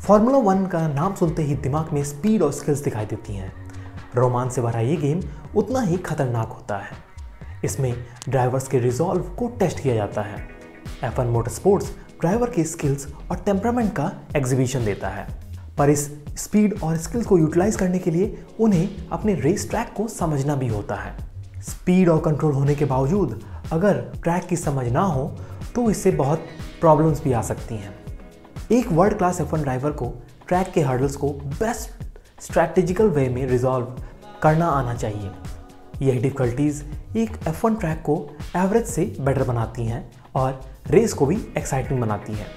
Formula 1 का नाम सुनते ही दिमाग में स्पीड और स्किल्स दिखाई देती हैं। रोमांच से भरा ये गेम उतना ही खतरनाक होता है। इसमें ड्राइवर्स के रिजॉल्व को टेस्ट किया जाता है। F1 मोटरस्पोर्ट्स ड्राइवर के स्किल्स और टेम्परामेंट का एग्जीबिशन देता है, पर इस स्पीड और स्किल्स को यूटिलाइज करने के लिए उन्हें अपने रेस ट्रैक को समझना भी होता है। स्पीड और कंट्रोल होने के बावजूद अगर ट्रैक की समझ ना हो तो इससे बहुत प्रॉब्लम्स भी आ सकती हैं। एक वर्ल्ड क्लास F1 ड्राइवर को ट्रैक के हर्डल्स को बेस्ट स्ट्रैटेजिकल वे में रिजॉल्व करना आना चाहिए। यह डिफ़िकल्टीज़ एक F1 ट्रैक को एवरेज से बेटर बनाती हैं और रेस को भी एक्साइटिंग बनाती है।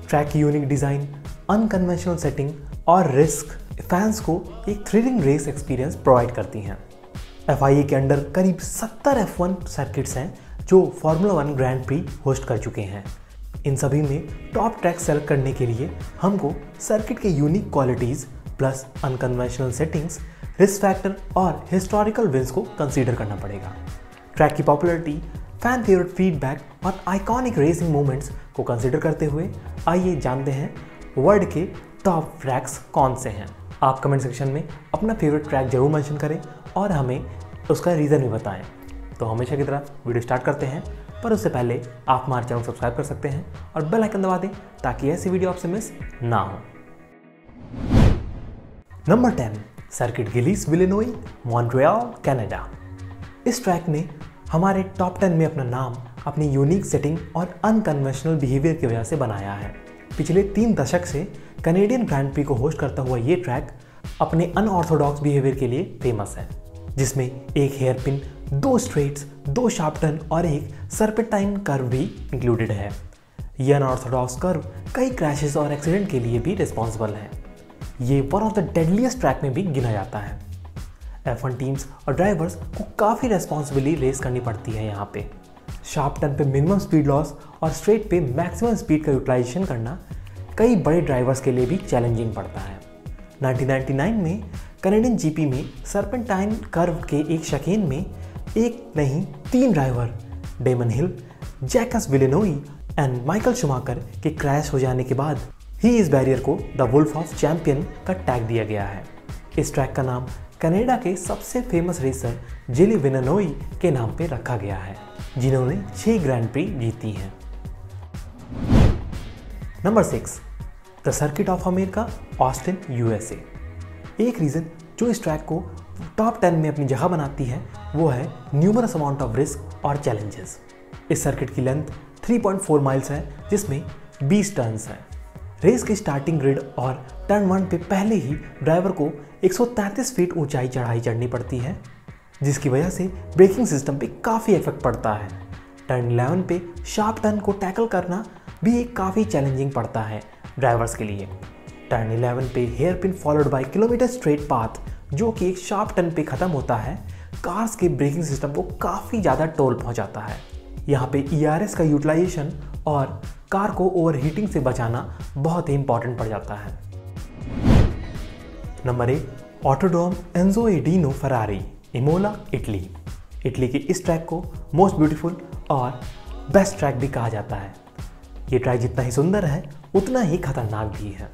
ट्रैक की यूनिक डिज़ाइन, अनकन्वेंशनल सेटिंग और रिस्क फैंस को एक थ्रिलिंग रेस एक्सपीरियंस प्रोवाइड करती हैं। FIA के अंडर करीब 70 F1 सर्किट्स हैं जो फार्मूला 1 ग्रैंड प्री होस्ट कर चुके हैं। इन सभी में टॉप ट्रैक सेलेक्ट करने के लिए हमको सर्किट के unique qualities plus unconventional settings, risk factor और हिस्टोरिकल विंस को कंसीडर करना पड़ेगा। ट्रैक की पॉपुलैरिटी, फैन फेवरेट फीडबैक और आइकॉनिक रेसिंग मोमेंट्स को कंसीडर करते हुए आइए जानते हैं वर्ल्ड के टॉप ट्रैक्स कौन से हैं। आप कमेंट सेक्शन में अपना फेवरेट ट्रैक जरूर मेंशन करें और हमें उसका रीज़न भी बताएं। तो हमेशा की तरह वीडियो स्टार्ट करते हैं, पर उससे पहले आप हमारे चैनल सब्सक्राइब कर सकते हैं और बेल आइकन दबा दें ताकि ऐसी वीडियो आपसे मिस ना हो। Number 10, circuit Gilles Villeneuve, Montreal, Canada. इस ट्रैक ने हमारे टॉप 10 में अपना नाम अपनी यूनिक सेटिंग और अनकन्वेंशनल बिहेवियर की वजह से बनाया है। पिछले 3 दशक से कैनेडियन ग्रैंड प्री को होस्ट करता हुआ ये ट्रैक अपने अनऑर्थोडॉक्स बिहेवियर के लिए फेमस है, जिसमें एक hair pin, 2 straights, 2 sharp turn और एक सर्पेंटाइन कर्व भी इंक्लूडेड है। यह अनऑर्थोडॉक्स कर्व कई क्रैशेस और एक्सीडेंट के लिए भी रिस्पॉन्सिबल है। ये one of the deadliest track में भी गिना जाता है। F1 टीम्स और ड्राइवर्स को काफ़ी रेस्पॉन्सिबली रेस करनी पड़ती है। यहाँ पे शार्प टर्न पे मिनिमम स्पीड लॉस और स्ट्रेट पे मैक्सिमम स्पीड का यूटिलाइजेशन करना कई बड़े ड्राइवर्स के लिए भी चैलेंजिंग पड़ता है। 1999 में कैनेडियन GP में सर्पेंटाइन कर्व के एक शकीन में एक नहीं 3 driver Damon Hill, Jacques Villeneuve and Michael Schumacher के क्रैश हो जाने के बाद ही इस बैरियर को द वुल्फ ऑफ चैंपियन का टैग दिया गया है। इस ट्रैक का नाम कनाडा के सबसे फेमस रेसर जिली विलेनोई के नाम पे रखा गया है, जिन्होंने 6 ग्रैंड प्री जीती हैं। Number 6, the circuit of America, Austin, USA। एक रीज़न जो इस ट्रैक को टॉप 10 में अपनी जगह बनाती है वो है न्यूमरस अमाउंट ऑफ रिस्क और चैलेंजेस। इस सर्किट की लेंथ 3.4 माइल्स है, जिसमें 20 टर्न्स हैं। रेस की स्टार्टिंग ग्रिड और टर्न 1 पे पहले ही ड्राइवर को 133 फीट ऊंचाई चढ़ाई चढ़नी पड़ती है, जिसकी वजह से ब्रेकिंग सिस्टम पे काफ़ी इफेक्ट पड़ता है। टर्न 11 पे शार्प टर्न को टैकल करना भी एक काफ़ी चैलेंजिंग पड़ता है ड्राइवर्स के लिए। टर्न 11 पे hair pin followed by kilometer straight path, जो कि एक शार्प टर्न पे ख़त्म होता है, कार्स के ब्रेकिंग सिस्टम को काफ़ी ज़्यादा टोल पहुंचाता है। यहाँ पे ERS का यूटिलाइजेशन और कार को ओवरहीटिंग से बचाना बहुत ही इंपॉर्टेंट पड़ जाता है। Number 1, autodrome Enzo adeno Ferrari, Imola, Italy. Italy के इस ट्रैक को मोस्ट ब्यूटीफुल और बेस्ट ट्रैक भी कहा जाता है। ये ट्रैक जितना ही सुंदर है उतना ही खतरनाक भी है।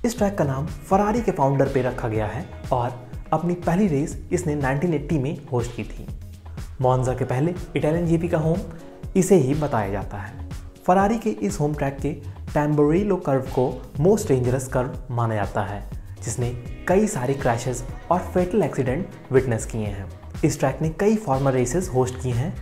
इस ट्रैक का नाम फरारी के फाउंडर पे रखा गया है और अपनी पहली रेस इसने 1980 में होस्ट की थी। मॉन्जा के पहले इटालियन GP का होम इसे ही बताया जाता है। फरारी के इस होम ट्रैक के टैम्बोरिलो कर्व को मोस्ट डेंजरस कर्व माना जाता है, जिसने कई सारे क्रैशेस और फेटल एक्सीडेंट विटनेस किए हैं। इस ट्रैक ने कई फॉर्मल रेसेस होस्ट की हैं,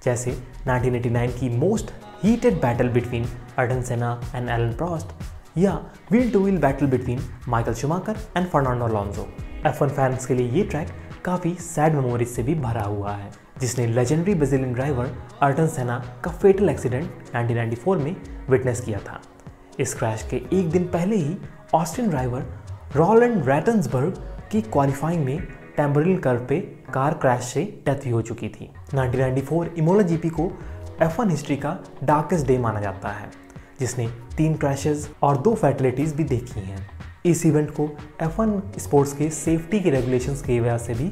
जैसे 1989 की मोस्ट हीटेड बैटल बिटवीन अर्टन सेना एंड एलन प्रोस्ट या wheel two wheel battle between Michael Schumacher and Fernando Alonso. F1 fans के लिए ये ट्रैक काफ़ी सैड मेमोरीज से भी भरा हुआ है, जिसने लेजेंडरी ब्राज़ीलियन ड्राइवर अर्टन सेना का फेटल एक्सीडेंट 1994 में विटनेस किया था। इस क्रैश के एक दिन पहले ही ऑस्टिन ड्राइवर रॉलैंड रैटन्सबर्ग की क्वालिफाइंग में टैम्बोरिल कर्व पे कार क्रैश से डेथ भी हो चुकी थी। 1994 इमोला GP को F1 हिस्ट्री का डार्केस्ट डे माना जाता है, जिसने 3 क्रैशेस और 2 फैटलिटीज़ भी देखी हैं। इस इवेंट को F1 स्पोर्ट्स के सेफ्टी के रेगुलेशंस की वजह से भी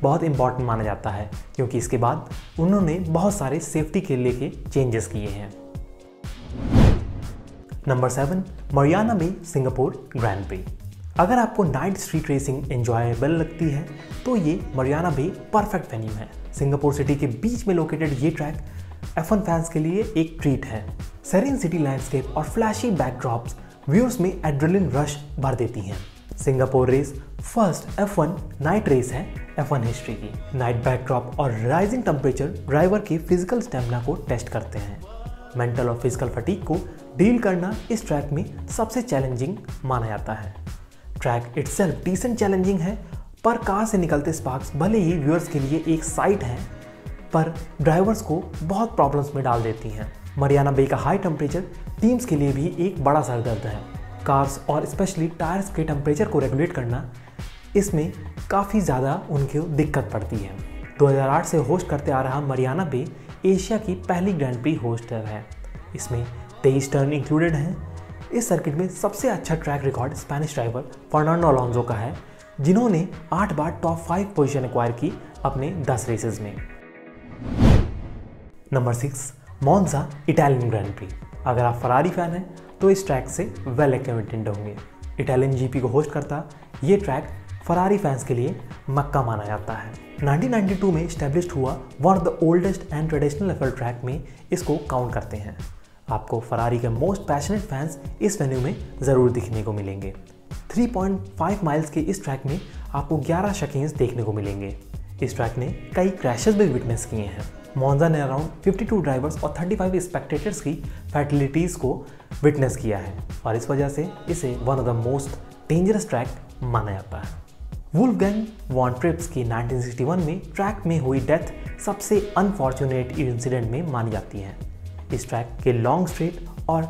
बहुत इंपॉर्टेंट माना जाता है, क्योंकि इसके बाद उन्होंने बहुत सारे सेफ्टी के लेके चेंजेस किए हैं। नंबर 7, मरियाना बे सिंगापुर ग्रैंड प्री। अगर आपको नाइट स्ट्रीट रेसिंग एंजॉयबल लगती है तो ये मरियाना बे परफेक्ट वेन्यू है। सिंगापुर सिटी के बीच में लोकेटेड ये ट्रैक F1 फैंस के लिए एक ट्रीट है। सेरेन सिटी लैंडस्केप और फ्लैशी बैकड्रॉप्स व्यूअर्स में एड्रेनलिन रश भर देती हैं। Singapore race first F1 night race है F1 हिस्ट्री की। नाइट बैकड्रॉप और राइजिंग टेम्परेचर ड्राइवर के फिजिकल स्टेमिना को टेस्ट करते हैं। मेंटल और फिजिकल फटीग को डील करना इस ट्रैक में सबसे चैलेंजिंग माना जाता है। ट्रैक इटसेल्फ डिसेंट चैलेंजिंग है, पर कार से निकलते स्पार्क्स भले ही व्यूअर्स के लिए एक साइट है, पर ड्राइवर्स को बहुत प्रॉब्लम्स में डाल देती हैं। मरियाना बे का हाई टेम्परेचर टीम्स के लिए भी एक बड़ा सरदर्द है। कार्स और स्पेशली टायर्स के टेम्परेचर को रेगुलेट करना, इसमें काफ़ी ज़्यादा उनकी दिक्कत पड़ती है। 2008 से होस्ट करते आ रहा मरियाना बे एशिया की पहली ग्रैंड प्री होस्टर है। इसमें 23 टर्न इंक्लूडेड हैं। इस सर्किट में सबसे अच्छा track record Spanish driver Fernando Alonso का है, जिन्होंने 8 बार टॉप 5 पोजीशन एक्वायर की अपने 10 रेसेस में। Number 6, मोन्जा Italian grand pre. अगर आप फरारी फैन हैं तो इस ट्रैक से वेल एक्वेंटेड होंगे। इटालियन जीपी को होस्ट करता ये ट्रैक फरारी फैंस के लिए मक्का माना जाता है। 1992 में स्टैब्लिश्ड हुआ one of the oldest and traditional F1 track में इसको काउंट करते हैं। आपको फरारी के मोस्ट पैशनेट फैंस इस वेन्यू में ज़रूर दिखने को मिलेंगे। 3.5 माइल्स के इस ट्रैक में आपको 11 शकीन्स देखने को मिलेंगे। इस ट्रैक ने कई क्रैशेस भी विटनेस किए हैं। मोन्जा ने अराउंड 52 ड्राइवर्स और 35 स्पेक्टेटर्स की फैटलिटीज़ को विटनेस किया है और इस वजह से इसे one of the most dangerous track माना जाता है। वुल्फगैंग वॉन ट्रिप्स की 1961 में ट्रैक में हुई डेथ सबसे अनफॉर्चुनेट इंसिडेंट में मानी जाती है। इस ट्रैक के लॉन्ग स्ट्रेट और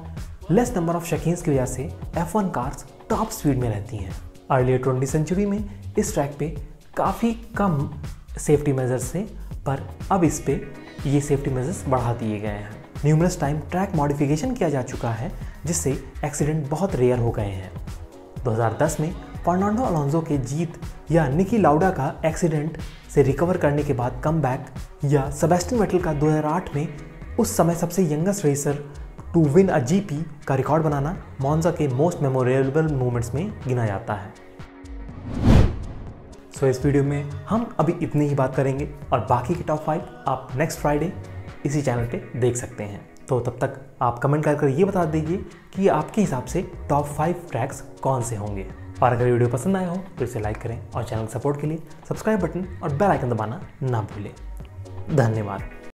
लेस नंबर ऑफ शकीन्स की वजह से F1 कार्स टॉप स्पीड में रहती हैं। अर्लियर 20वीं सेंचुरी में इस ट्रैक पे काफ़ी कम सेफ्टी मेजर्स थे, पर अब इस पे ये सेफ्टी मेजर्स बढ़ा दिए गए हैं। न्यूमरस टाइम ट्रैक मॉडिफिकेशन किया जा चुका है, जिससे एक्सीडेंट बहुत रेयर हो गए हैं। 2010 में फर्नांडो अलोंसो के जीत या निकी लाउडा का एक्सीडेंट से रिकवर करने के बाद कमबैक, या सेबेस्टियन वेटल का 2008 में उस समय सबसे youngest racer to win a GP का रिकॉर्ड बनाना मोन्जा के मोस्ट मेमोरेबल मोमेंट्स में गिना जाता है। सो इस वीडियो में हम अभी इतनी ही बात करेंगे और बाकी के टॉप 5 आप नेक्स्ट फ्राइडे इसी चैनल पे देख सकते हैं। तो तब तक आप कमेंट कर ये बता दीजिए कि आपके हिसाब से टॉप 5 ट्रैक्स कौन से होंगे। और अगर वीडियो पसंद आया हो तो इसे लाइक करें और चैनल सपोर्ट के लिए सब्सक्राइब बटन और बेल आइकन दबाना ना भूलें। धन्यवाद।